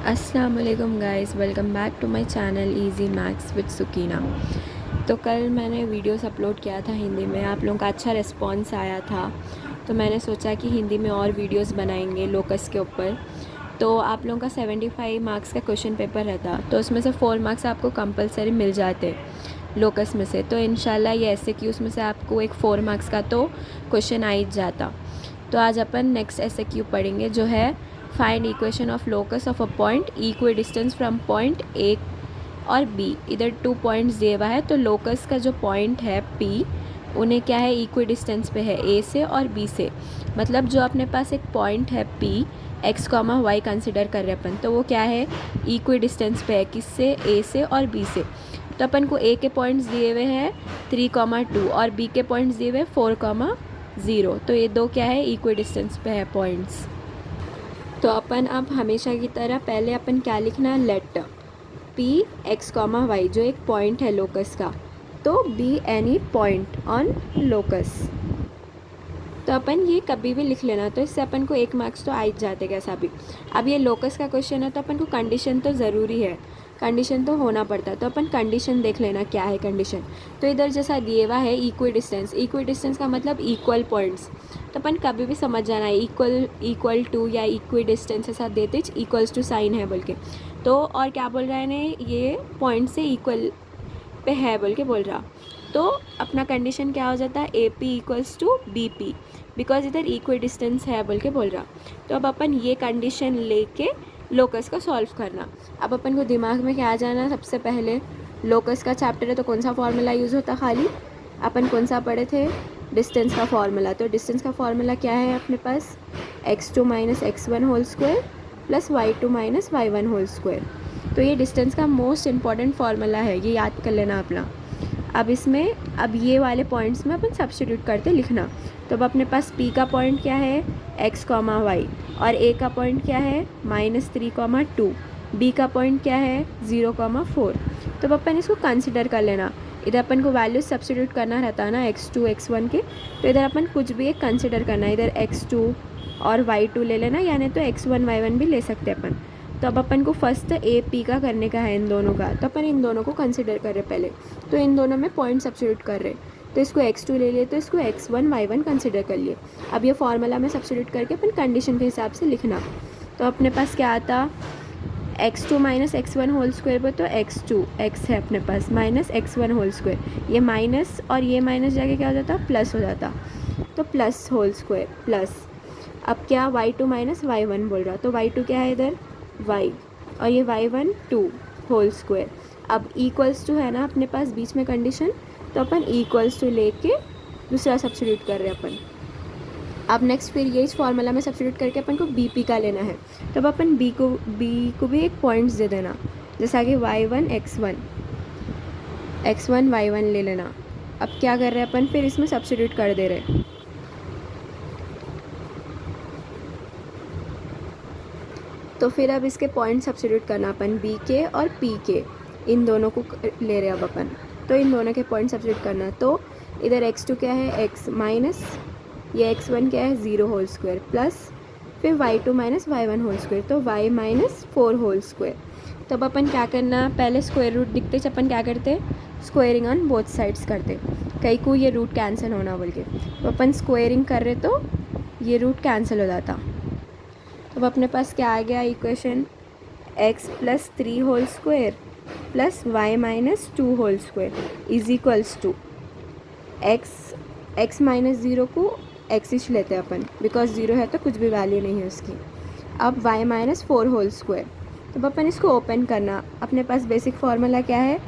अस्सलाम वालेकुम guys, welcome back to my channel easy maths with Sukina. तो कल मैंने वीडियोस अपलोड किया था हिंदी में, आप लोगों का अच्छा रिस्पांस आया था, तो मैंने सोचा कि हिंदी में और वीडियोस बनाएंगे लोकस के ऊपर। तो आप लोगों का 75 मार्क्स का क्वेश्चन पेपर रहता, तो उसमें से 4 मार्क्स आपको कंपलसरी मिल जाते लोकस में से। तो इंशाल्लाह ये ऐसे कि उसमें से आपको एक 4 मार्क्स का तो क्वेश्चन आ ही जाता। तो आज अपन नेक्स्ट ऐसे क्यू पढ़ेंगे जो है find equation of locus of a point equi distance from point A और बी। इधर 2 पॉइंट्स दिए हुआ है, तो लोकस का जो पॉइंट है पी, उन्हें क्या है इक्वी डिस्टेंस पे है ए से और बी से। मतलब जो अपने पास एक पॉइंट है P, x comma y consider कर रहे अपन, तो वो क्या है इक्वी डिस्टेंस पे है, किससे, ए से और बी से। तो अपन को ए के पॉइंट्स दिए हुए हैं 3,2 और बी के पॉइंट्स दिए हुए 4,0। तो ये दो क्या है इक्वी डिस्टेंस पे है पॉइंट्स। तो अपन अब हमेशा की तरह पहले अपन क्या लिखना, let P x comma Y जो एक पॉइंट है लोकस का, तो be any point on locus. तो अपन ये कभी भी लिख लेना, तो इससे अपन को 1 मार्क्स तो आ ही जाते कैसा भी। अब ये लोकस का क्वेश्चन है, तो अपन को कंडीशन तो ज़रूरी है, कंडीशन तो होना पड़ता है। तो अपन कंडीशन देख लेना क्या है कंडीशन। तो इधर जैसा दिए हुआ है इक्वी डिस्टेंस का मतलब इक्वल पॉइंट्स। तो अपन कभी भी समझ जाना है इक्वल टू या इक्वी डिस्टेंस ऐसा देते इक्वल्स टू साइन है बोल के। तो और क्या बोल रहा है ने, ये पॉइंट से इक्वल पे है बोल के बोल रहा। तो अपना कंडीशन क्या हो जाता है, A P equals to B P, because इधर इक्वी डिस्टेंस है बोल के बोल रहा। तो अब अपन ये कंडीशन लेके लोकस का सॉल्व करना। अब अपन को दिमाग में क्या आ जाना, सबसे पहले लोकस का चैप्टर है तो कौन सा फॉर्मूला यूज़ होता, खाली अपन कौन सा पढ़े थे, डिस्टेंस का फॉर्मूला। तो डिस्टेंस का फॉर्मूला क्या है अपने पास, x2 minus x1 whole square plus y2 minus y1 whole square. तो ये डिस्टेंस का मोस्ट इम्पॉर्टेंट फार्मूला है, ये याद कर लेना अपना। अब इसमें अब ये वाले पॉइंट्स में अपन सब्स्टिट्यूट करते लिखना। तो अब अपने पास p का पॉइंट क्या है x कॉमा वाई, और a का पॉइंट क्या है -3,2, b का पॉइंट क्या है 0,4। तो अब अपन इसको कंसिडर कर लेना। इधर अपन को वैल्यूज सब्स्टिट्यूट करना रहता है ना x2 x1 के, तो इधर अपन कुछ भी एक कंसिडर करना है, इधर x2 और y2 ले लेना, यानी तो x1 y1 भी ले सकते हैं अपन। तो अब अपन को फर्स्ट ए पी का करने का है इन दोनों का, तो अपन इन दोनों को कंसिडर कर रहे पहले। तो इन दोनों में पॉइंट सब्स्टिट्यूट कर रहे, तो इसको x2 ले लिए, तो इसको x1 y1 कंसिडर कर लिए। अब ये फार्मूला में सब्स्टिट्यूट करके अपन कंडीशन के हिसाब से लिखना। तो अपने पास क्या आता, x2 minus x1 whole square पर, तो x2 x है अपने पास माइनस x1 होल स्क्वायर, ये माइनस और ये माइनस जाके क्या हो जाता, प्लस हो जाता। तो प्लस होल स्क्वायर प्लस, अब क्या y2 माइनस y1 बोल रहा, तो y2 क्या है इधर y, और ये y1 2 होल स्क्वायर। अब इक्वल्स टू है ना अपने पास बीच में कंडीशन, तो अपन इक्वल्स टू लेके दूसरा सब्स्टिट्यूट कर रहे हैं अपन। अब नेक्स्ट फिर ये इस फार्मूला में सब्स्टिट्यूट करके अपन को बी पी का लेना है। तो अब अपन बी को भी एक पॉइंट्स दे देना, जैसा कि y1 x1 y1 ले लेना। अब क्या कर रहे हैं अपन, फिर इसमें सब्स्टिट्यूट कर दे रहे। तो फिर अब इसके पॉइंट सब्स्टिट्यूट करना अपन, बी के और पी के, इन दोनों को ले रहे अब अपन। तो इन दोनों के पॉइंट सब्स्टिट्यूट करना, तो इधर x2 क्या है x माइनस, ये x1 क्या है 0 होल स्क्वायर प्लस, फिर y2 minus y1 whole square, तो y माइनस 4 होल स्क्वायर। तो अब अपन क्या करना, पहले स्क्वायर रूट दिखते अपन क्या करते, स्क्वायरिंग ऑन बोथ साइड्स करते, कई को ये रूट कैंसिल होना बोल के। तो अपन स्क्वायरिंग कर रहे तो ये रूट कैंसिल हो जाता। तो अब अपने पास क्या आ गया equation, x plus 3 whole square plus y minus 2 whole square is equals to x minus 0 को x ही लेते हैं अपन, बिकॉज 0 है तो कुछ भी वैल्यू नहीं है उसकी। अब y माइनस 4 होल स्क्वायर, तो अब अपन इसको ओपन करना। अपने पास बेसिक फार्मूला क्या है,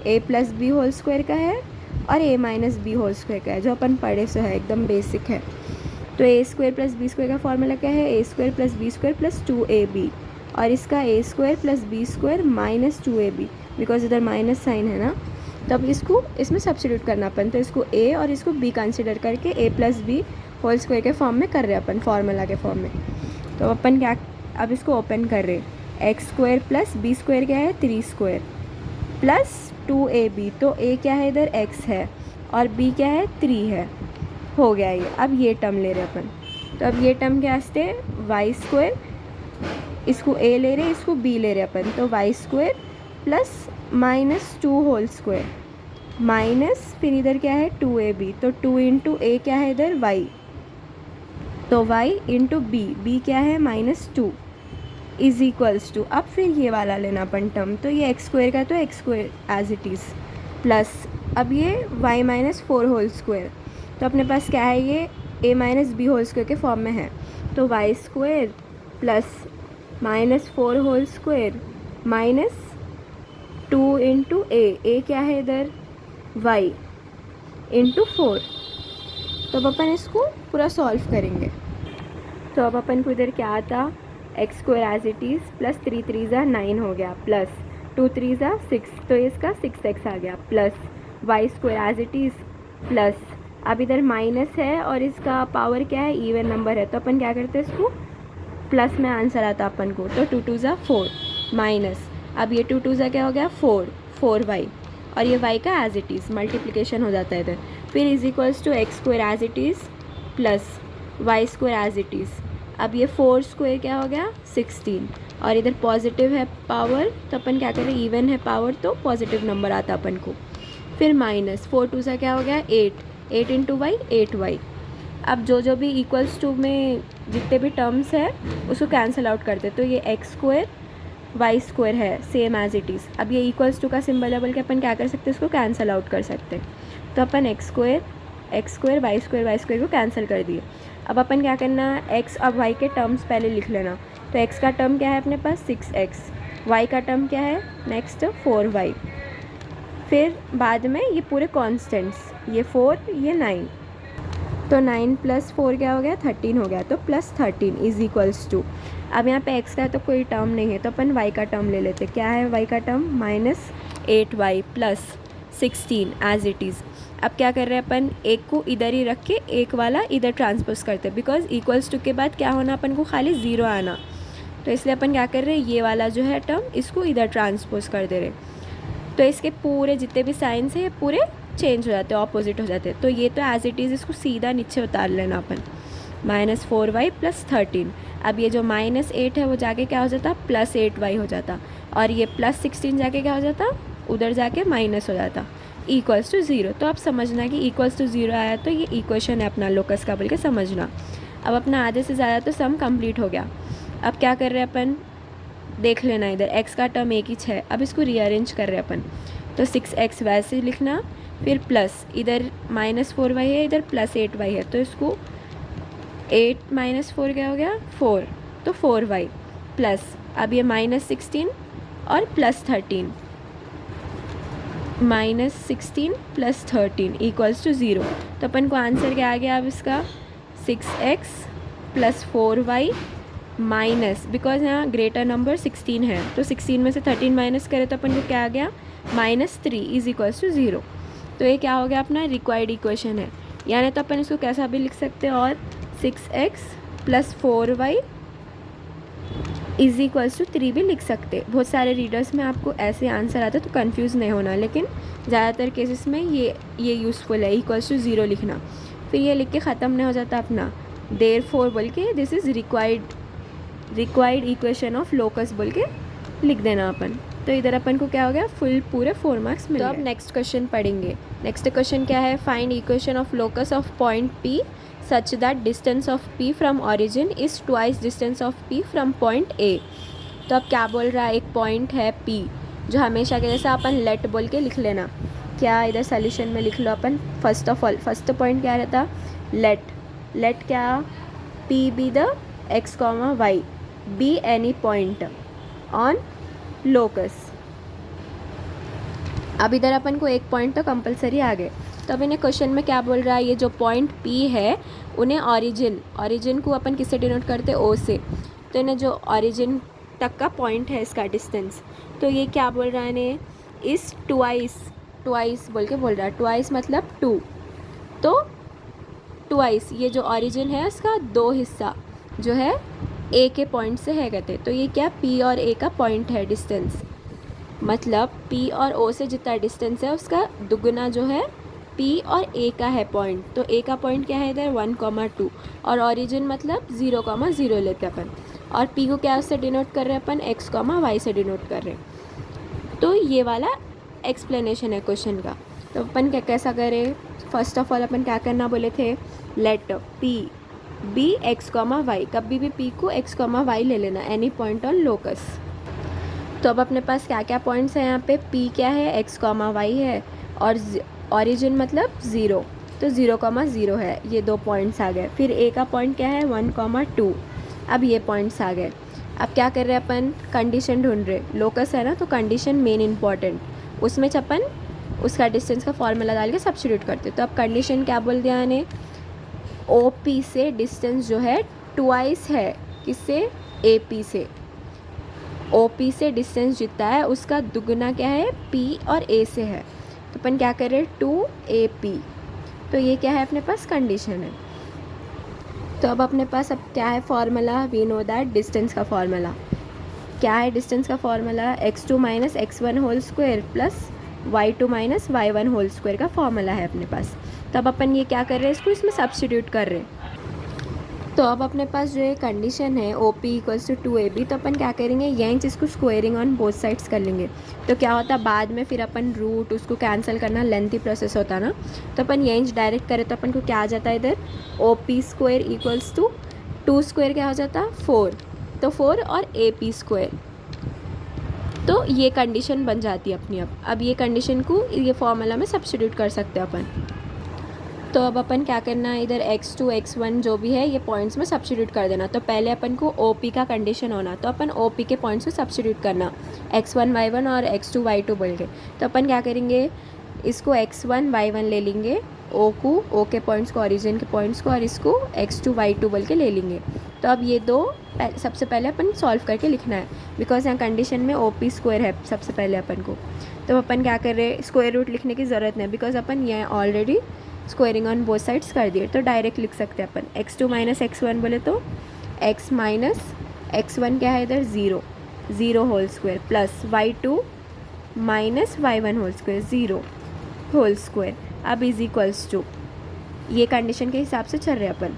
a plus B whole square का है और a minus B whole square का है, जो अपन पढ़े सो है, एकदम बेसिक है। तो A square plus B square का फार्मूला क्या है, A square plus B square plus 2ab, और इसका A square plus B square minus 2ab, because इधर माइनस साइन है ना। तो अब इसको इसमें सब्स्टिट्यूट करना अपन, तो इसको ए और इसको बी कंसिडर करके ए प्लस बी होल स्क्वायर के फॉर्म में कर रहे अपन, फार्मूला के फॉर्म में। तो अपन क्या, अब इसको ओपन कर रहे, X square plus B square क्या है 3 स्क्वायर प्लस 2ab, तो ए क्या है इधर x है और b क्या है 3 है, हो गया ये। अब ये टर्म ले रहे अपन, तो अब ये टर्म क्या आते, वाई स्क्वायर इसको a ले रहे, इसको b ले रहे अपन, तो Y square plus minus 2 whole square minus फिर इधर क्या है 2ab, तो 2 इंटू ए क्या है इधर y, तो y इंटू बी क्या है -2 इज इक्वल्स टू, अब फिर ये वाला लेना अपन टर्म, तो ये एक्स स्क्वायर का तो X square as it is plus अब ये y माइनस 4 होल स्क्वायर, तो अपने पास क्या है ये a minus B whole square के फॉर्म में है, तो Y square plus -4 whole square -2 into A क्या है इधर y इंटू 4। तो अब अपन इसको पूरा सॉल्व करेंगे, तो अब अपन को इधर क्या आता X square as it is plus 3 3 9 हो गया प्लस 2 3 6, तो इसका 6x आ गया plus Y square as it is plus अब इधर माइनस है और इसका पावर क्या है इवन नंबर है, तो अपन क्या करते हैं इसको प्लस में आंसर आता अपन को, तो 2 2 4 माइनस अब ये 2 2 क्या हो गया 4y और ये y का एज इट इज़ मल्टीप्लिकेशन हो जाता है इधर, फिर is equals to X square as it is plus Y square as it is, अब ये 4 स्क्वायर क्या हो गया 16 और इधर पॉजिटिव है पावर, तो अपन क्या करें इवन है पावर तो पॉजिटिव नंबर आता अपन को, फिर माइनस 4 2 सा क्या हो गया 8 इंटू वाई 8y। अब जो भी इक्वल्स टू में जितने भी टर्म्स है उसको कैंसिल आउट करते, तो ये एक्स स्क्वायर वाई स्क्वायर है सेम एज इट इज़, अब ये इक्वल्स टू का सिंबल है बोल के अपन क्या कर सकते हैं इसको कैंसिल आउट कर सकते हैं, तो अपन एक्स स्क्वायर वाई स्क्वायर को कैंसिल कर दिए। अब अपन क्या करना एक्स और वाई के टर्म्स पहले लिख लेना, तो एक्स का टर्म क्या है अपने पास 6x, वाई का टर्म क्या है नेक्स्ट 4y, फिर बाद में ये पूरे कॉन्स्टेंट्स ये 4 ये 9, तो 9 प्लस 4 क्या हो गया 13 हो गया, तो प्लस 13 इज इक्वल्स टू, अब यहाँ पे x का तो कोई टर्म नहीं है तो अपन y का टर्म ले लेते, क्या है y का term -8y plus 16 as it is. अब क्या कर रहे हैं अपन एक को इधर ही रख के एक वाला इधर ट्रांसपोज करते हैं, बिकॉज इक्वल्स टू के बाद क्या होना अपन को खाली 0 आना, तो इसलिए अपन क्या कर रहे हैं ये वाला जो है टर्म इसको इधर ट्रांसपोज कर दे रहे, तो इसके पूरे जितने भी साइंस है ये पूरे चेंज हो जाते हैं ऑपोजिट हो जाते हैं, तो ये तो एज इट इज़ इसको सीधा नीचे उतार लेना अपन -4y प्लस 13, अब ये जो -8 है वो जाके क्या हो जाता +8y हो जाता और ये +16 जाके क्या हो जाता उधर जाके माइनस हो जाता इक्वल्स टू 0। तो आप समझना कि इक्वल्स टू 0 आया तो ये इक्वेशन है अपना लोकस का बोल के समझना। अब अपना आधे से ज़्यादा तो सम कंप्लीट हो गया, अब क्या कर रहे हैं अपन देख लेना इधर x का टर्म एक ही 6, अब इसको रीअरेंज कर रहे हैं अपन, तो 6x वैसे लिखना फिर प्लस इधर -4y है इधर +8y है, तो इसको 8 - 4 क्या हो गया 4, तो 4y प्लस अब ये -16 और +13 -16 + 13 इक्वल्स टू 0, तो अपन को आंसर क्या आ गया अब इसका 6x + 4y माइनस, बिकॉज यहाँ ग्रेटर नंबर 16 है तो 16 में से 13 माइनस करें तो अपन को क्या आ गया -3 इज इक्वल्स टू 0, तो ये क्या हो गया अपना रिक्वायर्ड इक्वेशन है, यानी तो अपन इसको कैसा भी लिख सकते हैं और 6x + 4y is equals to 3 भी लिख सकते। बहुत सारे रीडर्स में आपको ऐसे आंसर आता है तो कंफ्यूज नहीं होना, लेकिन ज़्यादातर केसेस में ये यूज़फुल है इक्वल्स टू 0 लिखना, फिर ये लिख के ख़त्म नहीं हो जाता अपना देयरफॉर बोल के this is required equation of locus बोल के लिख देना अपन, तो इधर अपन को क्या हो गया फुल पूरे 4 मार्क्स मिल गए। तो अब नेक्स्ट क्वेश्चन पढ़ेंगे। नेक्स्ट क्वेश्चन क्या है find equation of locus of point P such that distance of P from origin is twice distance of P from point A। तो अब क्या बोल रहा है एक पॉइंट है P जो हमेशा के जैसा अपन लेट बोल के लिख लेना, क्या इधर सोल्यूशन में लिख लो अपन first of all first point क्या रहता लेट क्या P be the x, y be any point on locus। अब इधर अपन को एक पॉइंट तो कंपलसरी आ गए, तो अब इन्हें क्वेश्चन में क्या बोल रहा है ये जो पॉइंट P है उन्हें ऑरिजिन को अपन किससे डिनोट करते हैं O से, तो इन्हें जो ऑरिजिन तक का पॉइंट है इसका डिस्टेंस, तो ये क्या बोल रहा है इन्हें इस ट्वाइस बोल के बोल रहा है, ट्वाइस मतलब 2, तो ट्वाइस ये जो ऑरिजिन है उसका 2 हिस्सा जो है A के पॉइंट से है कहते, तो ये क्या P और A का पॉइंट है डिस्टेंस, मतलब P और O से जितना डिस्टेंस है उसका दुगुना जो है P और A का है पॉइंट, तो A का पॉइंट क्या है इधर 1, 2 और ऑरिजिन मतलब 0, 0 लेते अपन, और p को क्या से डिनोट कर रहे हैं अपन, x, y से डिनोट कर रहे हैं। तो ये वाला एक्सप्लेनेशन है क्वेश्चन का। तो अपन क्या कैसा करें, फर्स्ट ऑफ ऑल अपन क्या करना बोले थे, let p be x, y, कभी भी p को x, y ले लेना एनी पॉइंट ऑन लोकस। तो अब अपने पास क्या क्या पॉइंट्स हैं यहाँ पे, p क्या है, x, y है, और ऑरिजिन मतलब 0, तो 0, 0 है, ये 2 पॉइंट्स आ गए। फिर a का पॉइंट क्या है 1, 2, अब ये पॉइंट्स आ गए। अब क्या कर रहे हैं अपन, कंडीशन ढूंढ रहे, लोकस है ना, तो कंडीशन मेन इंपॉर्टेंट, उसमें अपन उसका डिस्टेंस का फॉर्मूला डाल के सब्स्टिट्यूट करते। तो अब कंडीशन क्या बोल दिया मैंने, OP से डिस्टेंस जो है ट्वाइस है, किससे, AP से। OP से डिस्टेंस जितना है उसका दुगना क्या है, P और A से है। तो अपन क्या कर रहे हैं, 2AP। तो ये क्या है अपने पास, कंडीशन है। तो अब अपने पास अब क्या है formula, we know that distance का फॉर्मूला क्या है, डिस्टेंस का formula x2 minus x1 whole square plus y2 minus y1 whole square का फॉर्मूला है अपने पास। तो अब अपन ये क्या कर रहे हैं, इसको इसमें सब्स्टिट्यूट कर रहे हैं। तो अब अपने पास जो ये कंडीशन है OP इक्वल्स टू 2AB, तो अपन क्या करेंगे, यहीं इसको स्क्वायरिंग ऑन बोथ साइड्स कर लेंगे। तो क्या होता है बाद में फिर अपन रूट उसको कैंसिल करना लेंथी प्रोसेस होता ना, तो अपन यहीं डायरेक्ट करें तो अपन को क्या आ जाता है इधर, OP square equals to 2 square क्या हो जाता, 4, तो 4 और AP स्क्वायर। तो ये कंडीशन बन जाती है अपनी। अब ये कंडीशन को ये फॉर्मूला में सब्स्टिट्यूट कर सकते हैं अपन। तो अब अपन क्या करना है, इधर x2 x1 जो भी है ये पॉइंट्स में सब्स्टिट्यूट कर देना। तो पहले अपन को OP का कंडीशन होना, तो अपन OP के पॉइंट्स में सब्स्टिट्यूट करना, x1 y1 और x2 y2 बोल के। तो अपन क्या करेंगे, इसको x1 y1 ले लेंगे, O के पॉइंट्स को, ओरिजिन के पॉइंट्स को, और इसको x2 y2 बोल के ले लेंगे। तो अब ये दो सबसे पहले अपन सॉल्व करके लिखना है, बिकॉज यहाँ कंडीशन में OP स्क्वायर है सबसे पहले अपन को। तो अपन क्या कर रहे हैं, स्क्वायर रूट लिखने की ज़रूरत नहीं, बिकॉज अपन ये already squaring on both sides कर दिए। तो डायरेक्ट लिख सकते हैं अपन, x2 माइनस x1 बोले तो x माइनस x1 क्या है इधर, 0 whole square plus y2 minus y1 whole square 0 whole square. अब इज इक्वल्स टू, ये कंडीशन के हिसाब से चल रहे हैं अपन,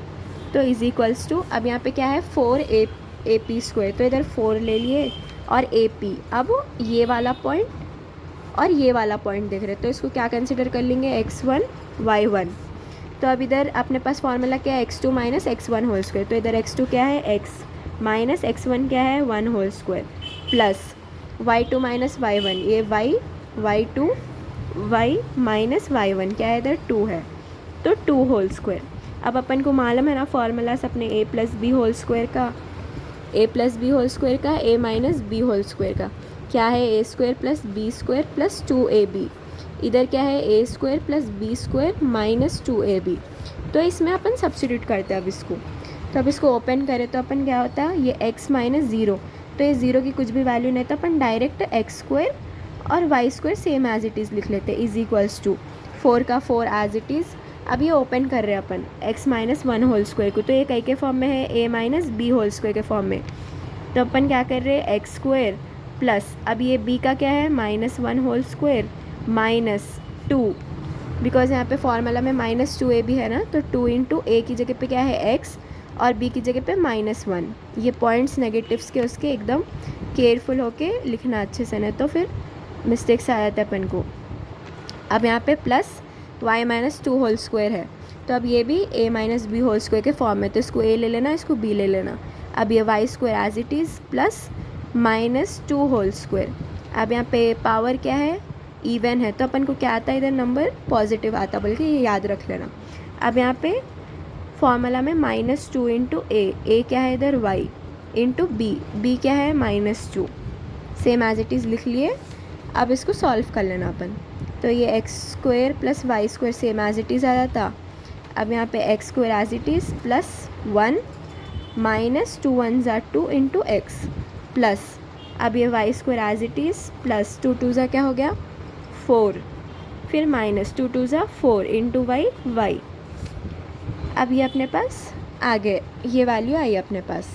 तो इज इक्वल्स टू, अब यहाँ पे क्या है 4AP स्क्वायर, तो इधर 4 ले लिए और AP। अब ये वाला पॉइंट और ये वाला पॉइंट देख रहे हैं, तो इसको क्या कंसिडर कर लेंगे, x1 y1। तो अब इधर अपने पास फॉर्मूला क्या है, x2 minus x1 whole square, तो इधर x2 क्या है x माइनस x1 क्या है 1 whole square plus y2 minus y1, ये y2 y माइनस y1 क्या है इधर 2 है, तो 2 होल स्क्वायर। अब अपन को मालूम है ना फॉर्मूला से अपने a plus B whole square का, a minus b whole square का क्या है, a square plus b square plus 2ab। इधर क्या है, a square plus b square minus 2ab। तो इसमें अपन सब्स्टिट्यूट करते हैं अब इसको। तो अब इसको ओपन करें तो अपन क्या होता है, ये x माइनस 0, तो ये 0 की कुछ भी वैल्यू नहीं, तो अपन डायरेक्ट x स्क्वायर और y square same as it is लिख लेते हैं, इज इक्वल्स टू 4 का 4 एज इट इज़। अब ये ओपन कर रहे हैं अपन x माइनस 1 होल स्क्वायर को, तो ये कई के फॉर्म में है, a minus b whole square के फॉर्म में। तो अपन क्या कर रहे हैं, x स्क्वायर प्लस, अब ये b का क्या है minus 1 whole square minus 2, because यहाँ पे फॉर्मूला में माइनस 2ab है ना, तो 2 इंटू a की जगह पे क्या है x और b की जगह पे -1। ये पॉइंट्स नेगेटिव्स के उसके एकदम केयरफुल होके लिखना अच्छे से, नहीं तो फिर मिस्टेक्स आ जाते हैं अपन को। अब यहाँ पे plus y minus 2 whole square है, तो अब ये भी a minus B whole square के फॉर्म में, तो इसको a ले लेना, इसको b ले लेना। अब ये y square as it is plus minus 2 whole square. अब यहाँ पे पावर क्या है, इवन है, तो अपन को क्या आता है इधर नंबर पॉजिटिव आता, बल्कि ये याद रख लेना। अब यहाँ पे फॉर्मूला में -2 इंटू a क्या है इधर y इंटू b क्या है -2, सेम एज इट इज़ लिख लिए। अब इसको सॉल्व कर लेना अपन, तो ये x square plus y square same as it is आ जाता। अब यहाँ पे x square as it is plus 1 minus 2 1 ज़ा 2 इंटू x प्लस, अब ये y square as it is plus 2 2 ज़ा क्या हो गया 4, फिर माइनस 2 2 ज़ा 4 इंटू y। अब ये अपने पास आगे ये वैल्यू आई अपने पास।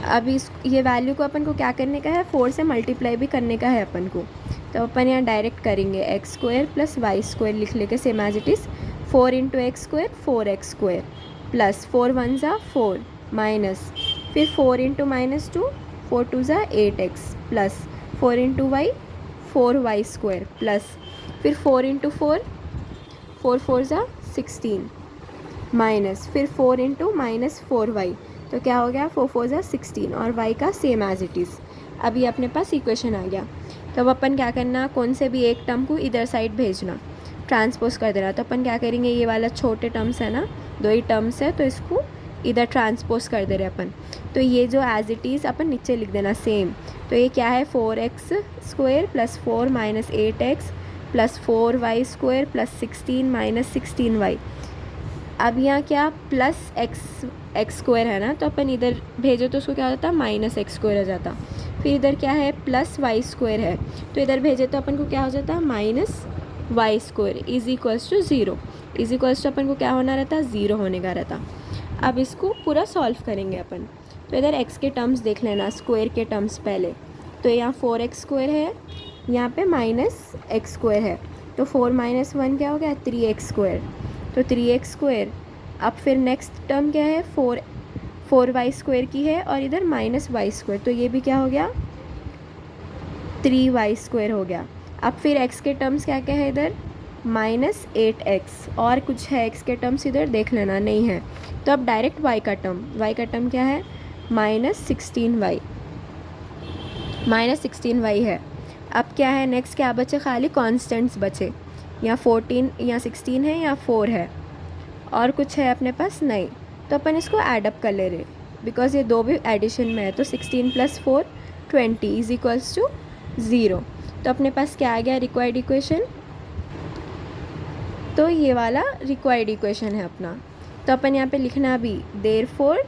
अब ये वैल्यू को अपन को क्या करने का है, 4 से मल्टीप्लाई भी करने का है अपन को। तो अपन यहाँ डायरेक्ट करेंगे x square plus y square लिख लेके same as it is, 4 into X square 4x square plus 4 1 ज़ा 4 माइनस फिर 4 इंटू -2, 4 2 ज़ा 8x plus 4 into Y 4y² plus फिर 4 इंटू 4, 4 4 ज़ा 16 माइनस फिर 4 इंटू -4y, तो क्या हो गया 4 4 ज़ा 16 और y का सेम एज इट इज़। अब ये अपने पास इक्वेशन आ गया। तो अब अपन क्या करना, कौन से भी एक टर्म को इधर साइड भेजना, ट्रांसपोज कर देना। तो अपन क्या करेंगे, ये वाला छोटे टर्म्स है ना, 2 ही टर्म्स है, तो इसको इधर ट्रांसपोज कर दे रहे अपन। तो ये जो एज इट इज़ अपन नीचे लिख देना सेम। तो ये क्या है 4x² plus 4 minus 8x plus 4y² plus 16 minus 16y। अब यहाँ क्या प्लस x² है ना, तो अपन इधर भेजो तो उसको क्या हो जाता -x² हो जाता। फिर इधर क्या है प्लस y² है, तो इधर भेजे तो अपन को क्या हो जाता -y² is equals to 0। Is equals to अपन को क्या होना रहता 0 होने का रहता। अब इसको पूरा सॉल्व करेंगे अपन। तो इधर x के टर्म्स देख लेना, स्क्वायर के टर्म्स पहले। तो यहाँ 4x² है, यहाँ पे -x² है, तो 4 - 1 क्या हो गया 3x²। तो 3x²। अब फिर नेक्स्ट टर्म क्या है 4y² की है और इधर -y², तो ये भी क्या हो गया 3y² हो गया। अब फिर x के टर्म्स क्या क्या है इधर -8x, और कुछ है x के टर्म्स इधर देख लेना नहीं है। तो अब डायरेक्ट y का टर्म क्या है -16y, -16y है। अब क्या है नेक्स्ट क्या बचे, खाली कॉन्स्टेंट्स बचे। यहाँ 14, यहाँ 16 है, यहाँ 4 है, और कुछ है अपने पास नहीं। तो अपन इसको ऐडअप कर ले रहे, बिकॉज ये दो भी एडिशन में है। तो 16 + 4 20 इज इक्वल्स टू 0। तो अपने पास क्या आ गया रिक्वायर्ड इक्वेशन। तो ये वाला रिक्वायर्ड इक्वेशन है अपना। तो अपन यहाँ पे लिखना भी therefore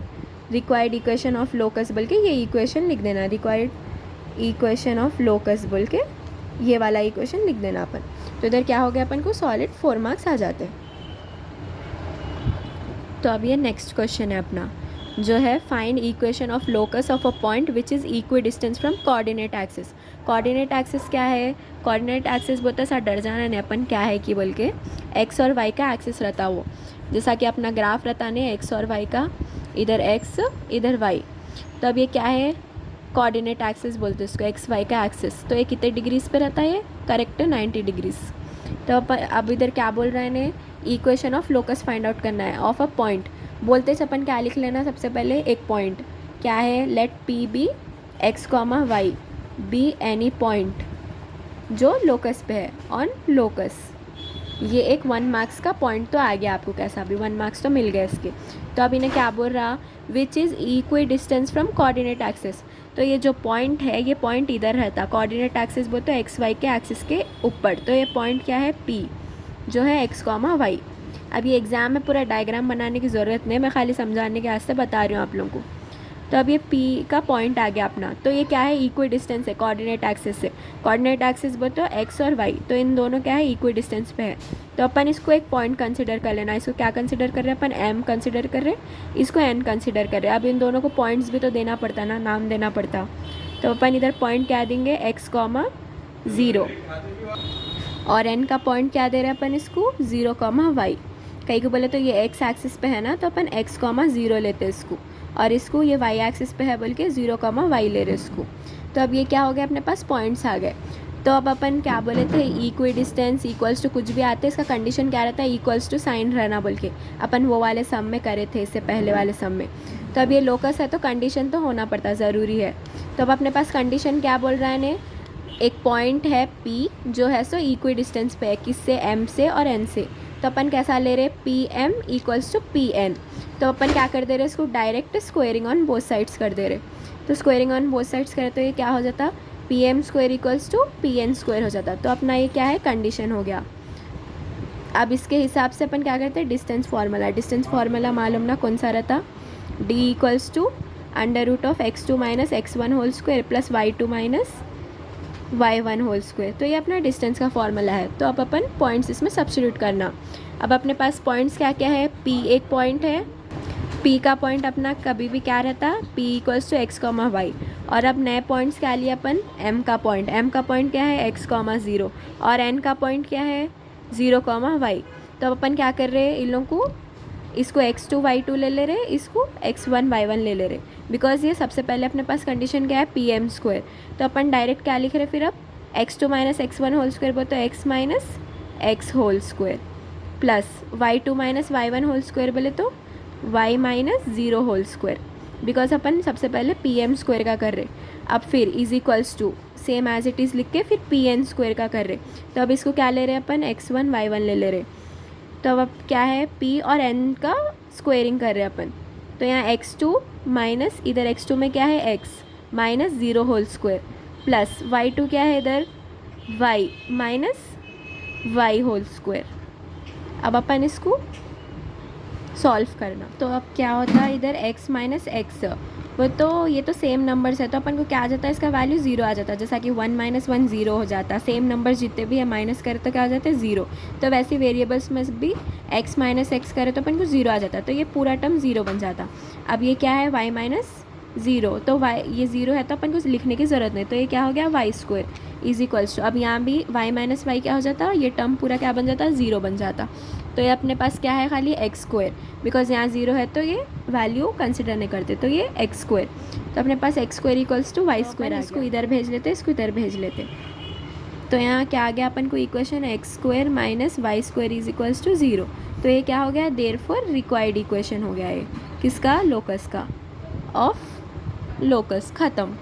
required equation of locus बोल के ये इक्वेशन लिख देना, रिक्वायर्ड इक्वेशन ऑफ लोकस बोल के ये वाला इक्वेशन लिख देना अपन। तो इधर क्या हो गया अपन को सॉलिड 4 मार्क्स आ जाते हैं। तो अब ये नेक्स्ट क्वेश्चन है अपना, जो है find equation of locus of a point which is equi distance from coordinate axis. Coordinate axis क्या है, कोऑर्डिनेट एक्सिस बोलते हैं डर जाना नहीं अपन क्या है कि बोल के एक्स और वाई का एक्सिस रहता वो, जैसा कि अपना ग्राफ रहता नहीं एक्स और वाई का, इधर एक्स इधर वाई। तो अब ये क्या है कोऑर्डिनेट एक्सिस बोलते हैं इसको, एक्स वाई का एक्सिस। तो ये कितने डिग्रीज पे रहता है, ये करेक्ट 90 डिग्रीज। तो अब इधर क्या बोल रहे हैं ने equation of locus find out करना है ऑफ अ पॉइंट। बोलते हैं अपन क्या लिख लेना, सबसे पहले एक पॉइंट क्या है, let P be x, y बी एनी पॉइंट जो लोकस पे है ऑन लोकस। ये एक 1 मार्क्स का पॉइंट तो आ गया आपको, कैसा भी 1 मार्क्स तो मिल गए इसके। तो अब इन्हें क्या बोल रहा, which is equi distance from coordinate axis. तो ये जो पॉइंट है ये पॉइंट इधर रहता, कोऑर्डिनेट एक्सिस बोलते हैं एक्स वाई के एक्सिस के ऊपर। तो ये पॉइंट क्या है P, जो है x, y। अब ये एग्ज़ाम में पूरा डायग्राम बनाने की ज़रूरत नहीं, मैं खाली समझाने के वास्ते बता रही हूँ आप लोगों को। तो अब ये P का पॉइंट आ गया अपना। तो ये क्या है इक्वी डिस्टेंस है कोऑर्डिनेट एक्सिस से। कोऑर्डिनेट एक्सिस बोलते हो x और y, तो इन दोनों क्या है इक्वी डिस्टेंस पे है। तो अपन इसको एक पॉइंट कंसिडर कर लेना। इसको क्या कंसिडर कर रहे हैं अपन, m कंसिडर कर रहे हैं, इसको n कंसिडर कर रहे हैं। अब इन दोनों को पॉइंट्स भी तो देना पड़ता ना, नाम देना पड़ता। तो अपन इधर पॉइंट क्या देंगे x, 0, और n का पॉइंट क्या दे रहे हैं अपन इसको 0, y। कहीं को बोले तो ये x एक्सिस पे है ना, तो अपन x, 0 लेते हैं इसको, और इसको ये y एक्सिस पे है बोल के 0, y ले रहे इसको। तो अब ये क्या हो गया अपने पास पॉइंट्स आ गए। तो अब अपन क्या बोले थे इक्वी डिस्टेंस इक्वल्स टू कुछ भी आते हैं, इसका कंडीशन क्या रहता है इक्वल्स टू साइन रहना बोल के अपन वो वाले सम में करे थे, इससे पहले वाले सम में। तो अब ये लोकस है तो कंडीशन तो होना पड़ता ज़रूरी है। तो अब अपने पास कंडीशन क्या बोल रहा है ने, एक पॉइंट है P जो है सो इक्वी डिस्टेंस पे है, किससे m से और n से। तो अपन कैसा ले रहे PM इक्वल्स टू PN। तो अपन क्या कर दे रहे इसको direct squaring on both sides कर दे रहे। तो स्क्वेयरिंग ऑन बोथ साइड्स करे तो ये क्या हो जाता PM² इक्वल्स टू PN² हो जाता। तो अपना ये क्या है कंडीशन हो गया। अब इसके हिसाब से अपन क्या करते हैं डिस्टेंस फार्मूला, डिस्टेंस फार्मूला मालूम ना कौन सा रहता, D equals to √of x2 - x1² plus y2 - y1 whole square. तो ये अपना डिस्टेंस का फॉर्मूला है। तो अब अपन पॉइंट्स इसमें सब्स्टिट्यूट करना। अब अपने पास पॉइंट्स क्या क्या है, P एक पॉइंट है, P का पॉइंट अपना कभी भी क्या रहता P equals to x, y। और अब नए पॉइंट्स क्या लिए अपन, M का पॉइंट क्या है x, 0, और N का पॉइंट क्या है 0, y। तो अब अपन क्या कर रहे हैं इन लोगों को इसको x2 y2 ले ले रहे, इसको x1 y1 ले ले रहे, बिकॉज ये सबसे पहले अपने पास कंडीशन क्या है pm²। तो अपन डायरेक्ट क्या लिख रहे फिर अब x2 minus x1 whole square बोले तो x minus x whole square plus y2 minus y1 whole square बोले तो y minus 0 whole square, because अपन सबसे पहले pm² का कर रहे। अब फिर is equals to same as it is लिख के फिर pn² का कर रहे। तो अब इसको क्या ले रहे अपन x1 y1 ले ले रहे। तो अब क्या है p और n का स्क्वेयरिंग कर रहे अपन। तो यहाँ x2 माइनस इधर x2 में क्या है x minus 0 whole square plus y2 क्या है इधर y minus y whole square. अब अपन इसको सॉल्व करना, तो अब क्या होता है इधर x माइनस एक्स, वो तो ये तो सेम नंबर्स है तो अपन को क्या आ जाता है इसका वैल्यू 0 आ जाता है, जैसा कि 1 माइनस 1 0 हो जाता है। सेम नंबर्स जितने भी है माइनस करे तो क्या आ जाता है 0। तो वैसे वेरिएबल्स में भी x माइनस एक्स करे तो अपन को 0 आ जाता है, तो ये पूरा टर्म 0 बन जाता। अब ये क्या है y माइनस 0, तो y ये 0 है तो अपन को लिखने की ज़रूरत नहीं, तो ये क्या हो गया y² इज इक्वल्स टू, अब यहाँ भी y माइनस वाई क्या हो जाता, ये टर्म पूरा क्या बन जाता 0 बन जाता। तो ये अपने पास क्या है खाली x², बिकॉज यहाँ 0 है तो ये वैल्यू कंसिडर नहीं करते, तो ये x²। तो अपने पास x² इक्वल्स टू y²। इसको इधर भेज लेते, इसको इधर भेज लेते, तो यहाँ क्या आ गया अपन को equation x² minus y² is equals to 0। तो ये क्या हो गया देयरफॉर रिक्वायर्ड इक्वेशन हो गया ये किसका लोकस का, ऑफ लोकस, ख़त्म।